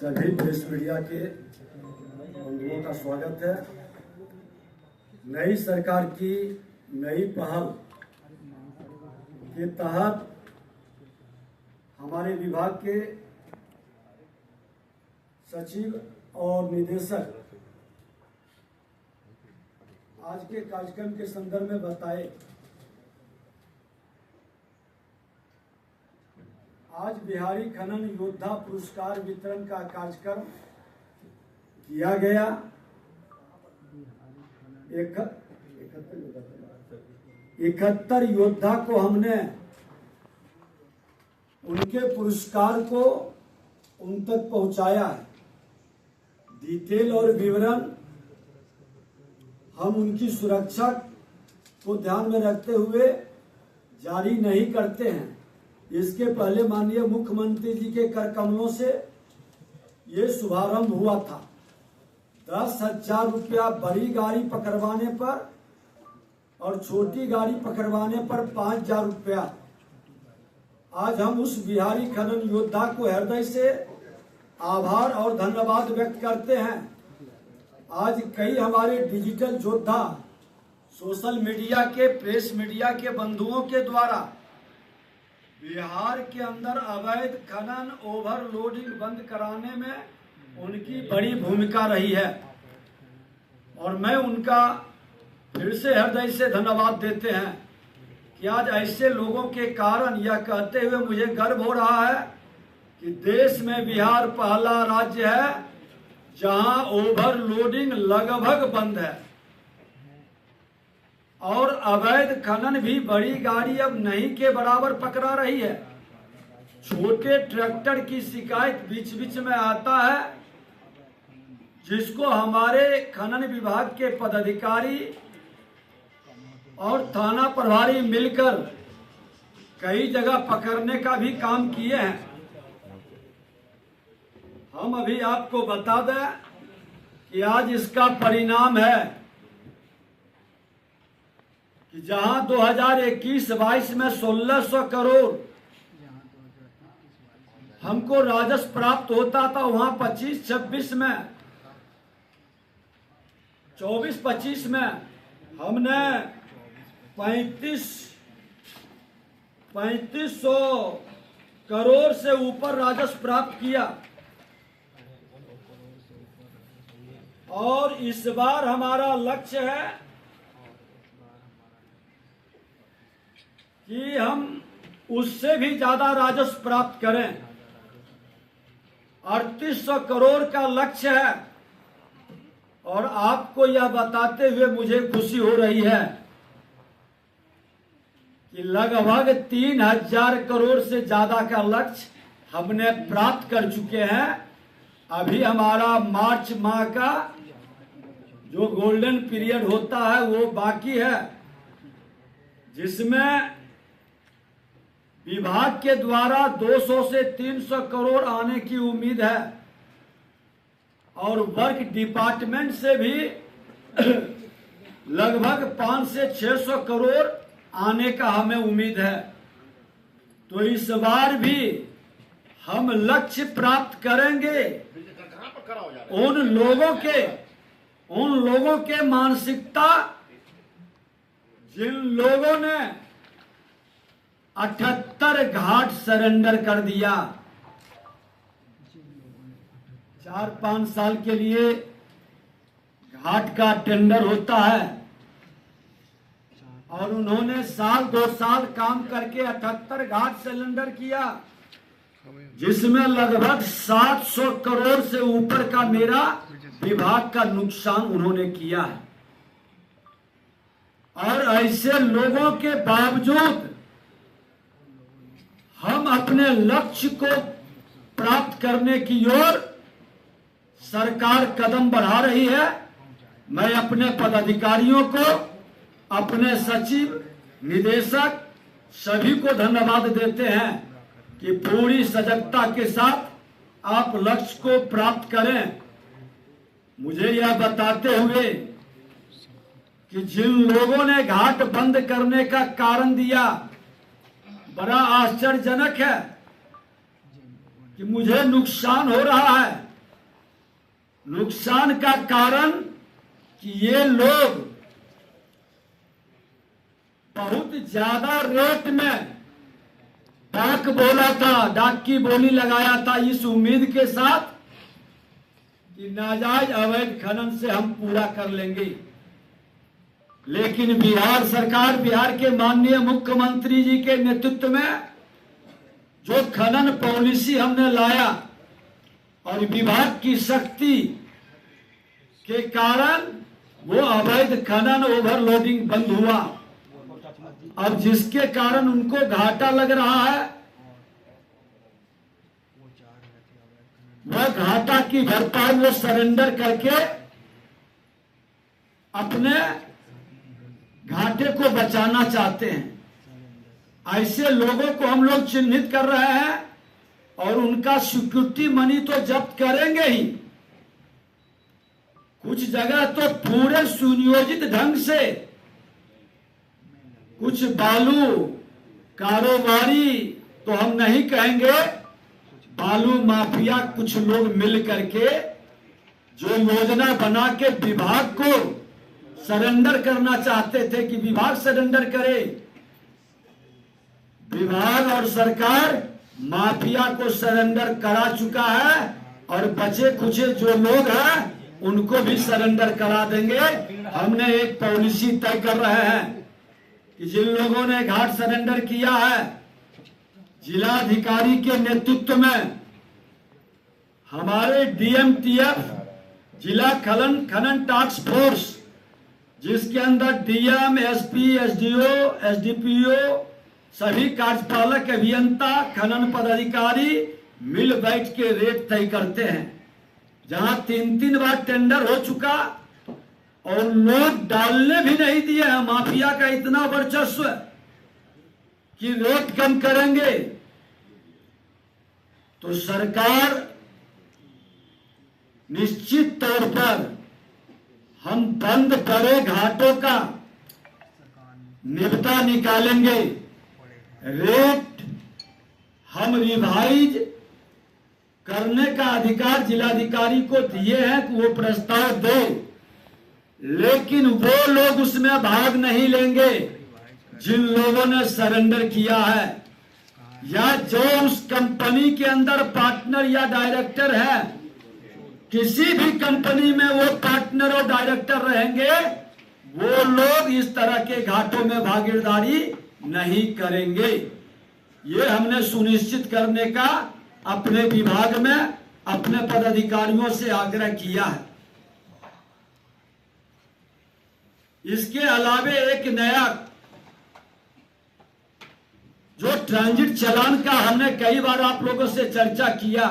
सभी press media के बंधुओं का स्वागत है। नई सरकार की नई पहल के तहत हमारे विभाग के सचिव और निदेशक आज के कार्यक्रम के संदर्भ में बताए। आज बिहारी खनन योद्धा पुरस्कार वितरण का कार्यक्रम किया गया। 71 योद्धा को हमने उनके पुरस्कार को उन तक पहुंचाया है। डिटेल और विवरण हम उनकी सुरक्षा को ध्यान में रखते हुए जारी नहीं करते हैं। इसके पहले माननीय मुख्यमंत्री जी के कर कमलों से ये शुभारंभ हुआ था। 10,000 रुपया बड़ी गाड़ी पकड़वाने पर और छोटी गाड़ी पकड़वाने पर 5,000 रुपया। आज हम उस बिहारी खनन योद्धा को हृदय से आभार और धन्यवाद व्यक्त करते हैं। आज कई हमारे डिजिटल योद्धा सोशल मीडिया के, प्रेस मीडिया के बंधुओं के द्वारा बिहार के अंदर अवैध खनन ओवरलोडिंग बंद कराने में उनकी बड़ी भूमिका रही है और मैं उनका फिर से हृदय से धन्यवाद देते हैं कि आज ऐसे लोगों के कारण यह कहते हुए मुझे गर्व हो रहा है कि देश में बिहार पहला राज्य है जहां ओवरलोडिंग लगभग बंद है और अवैध खनन भी बड़ी गाड़ी अब नहीं के बराबर पकड़ा रही है। छोटे ट्रैक्टर की शिकायत बीच बीच में आता है, जिसको हमारे खनन विभाग के पदाधिकारी और थाना प्रभारी मिलकर कई जगह पकड़ने का भी काम किए हैं। हम अभी आपको बता दें कि आज इसका परिणाम है कि जहां 2021-22 में 1600 करोड़ हमको राजस्व प्राप्त होता था, वहां 25-26 में 24-25 में हमने 3500 करोड़ से ऊपर राजस्व प्राप्त किया और इस बार हमारा लक्ष्य है कि हम उससे भी ज्यादा राजस्व प्राप्त करें। 3800 करोड़ का लक्ष्य है और आपको यह बताते हुए मुझे खुशी हो रही है कि लगभग 3000 करोड़ से ज्यादा का लक्ष्य हमने प्राप्त कर चुके हैं। अभी हमारा मार्च माह का जो गोल्डन पीरियड होता है वो बाकी है, जिसमें विभाग के द्वारा 200 से 300 करोड़ आने की उम्मीद है और वर्क डिपार्टमेंट से भी लगभग 500 से 600 करोड़ आने का हमें उम्मीद है। तो इस बार भी हम लक्ष्य प्राप्त करेंगे। उन लोगों के मानसिकता जिन लोगों ने 78 घाट सरेंडर कर दिया। 4-5 साल के लिए घाट का टेंडर होता है और उन्होंने 1-2 साल काम करके 78 घाट सरेंडर किया, जिसमें लगभग 700 करोड़ से ऊपर का मेरा विभाग का नुकसान उन्होंने किया है। और ऐसे लोगों के बावजूद हम अपने लक्ष्य को प्राप्त करने की ओर सरकार कदम बढ़ा रही है। मैं अपने पदाधिकारियों को, अपने सचिव, निदेशक सभी को धन्यवाद देते हैं कि पूरी सजगता के साथ आप लक्ष्य को प्राप्त करें। मुझे यह बताते हुए कि जिन लोगों ने घाट बंद करने का कारण दिया, बड़ा आश्चर्यजनक है कि मुझे नुकसान हो रहा है, नुकसान का कारण कि ये लोग बहुत ज्यादा रेट में डाक बोला था, डाक की बोली लगाया था इस उम्मीद के साथ कि नाजायज अवैध खनन से हम पूरा कर लेंगे। लेकिन बिहार सरकार, बिहार के माननीय मुख्यमंत्री जी के नेतृत्व में जो खनन पॉलिसी हमने लाया और विभाग की शक्ति के कारण वो अवैध खनन ओवरलोडिंग बंद हुआ। अब जिसके कारण उनको घाटा लग रहा है, वह घाटा की भरपाई वो सरेंडर करके अपने घाटे को बचाना चाहते हैं। ऐसे लोगों को हम लोग चिन्हित कर रहे हैं और उनका सिक्योरिटी मनी तो जब्त करेंगे ही, कुछ जगह तो पूरे सुनियोजित ढंग से कुछ बालू कारोबारी तो हम नहीं कहेंगे, बालू माफिया कुछ लोग मिल करके जो योजना बना के विभाग को सरेंडर करना चाहते थे कि विभाग सरेंडर करे। विभाग और सरकार माफिया को सरेंडर करा चुका है और बचे खुचे जो लोग हैं उनको भी सरेंडर करा देंगे। हमने एक पॉलिसी तय कर रहे हैं कि जिन लोगों ने घाट सरेंडर किया है, जिलाधिकारी के नेतृत्व में हमारे डीएमटीएफ जिला खनन टास्क फोर्स, जिसके अंदर डीएम, एसपी, एसडीओ, एसडीपीओ, सभी कार्यपालक अभियंता, खनन पदाधिकारी मिल बैठ के रेट तय करते हैं। जहां 3-3 बार टेंडर हो चुका और लोग डालने भी नहीं दिए हैं। माफिया का इतना वर्चस्व कि रेट कम करेंगे तो सरकार निश्चित तौर पर हम बंद पड़े घाटों का निपटा निकालेंगे। रेट हम रिवाइज करने का अधिकार जिलाधिकारी को दिए हैं कि वो प्रस्ताव दे, लेकिन वो लोग उसमें भाग नहीं लेंगे जिन लोगों ने सरेंडर किया है या जो उस कंपनी के अंदर पार्टनर या डायरेक्टर है। किसी भी कंपनी में वो पार्टनर और डायरेक्टर रहेंगे, वो लोग इस तरह के घाटों में भागीदारी नहीं करेंगे। ये हमने सुनिश्चित करने का अपने विभाग में अपने पदाधिकारियों से आग्रह किया है। इसके अलावे एक नया जो ट्रांजिट चालान का हमने कई बार आप लोगों से चर्चा किया,